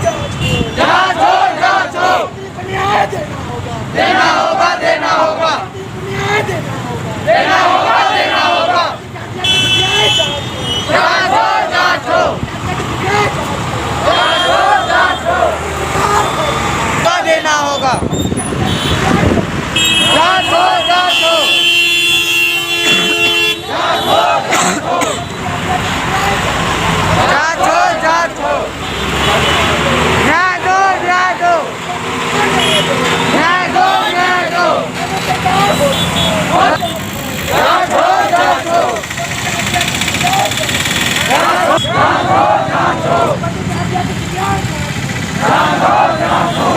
जांच हो, जांच हो। न्याय देना होगा, देना होगा, देना होगा, देना होगा। जांच हो, जांच हो, जांच हो, जांच हो। देना होगा, जांच हो, जांच हो, जांच हो, जांच हो, जांच हो, जांच हो। न्याय दो, न्याय दो, न्याय दो, न्याय दो। जांच हो, जांच हो, जांच हो, जांच हो, जांच हो, जांच हो।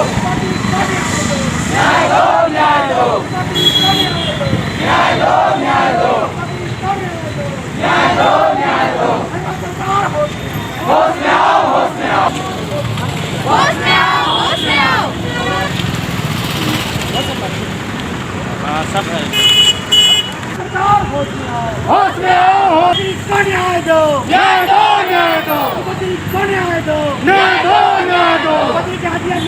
न्याय दो, न्याय दो, न्याय दो, न्याय दो, न्याय दो, न्याय दो। होश में आओ, होश में आओ, होश में आओ, होश में आओ। होश में आओ। न्याय दो, न्याय दो, न्याय दो, न्याय दो, न्याय दो, न्याय दो। के हथियार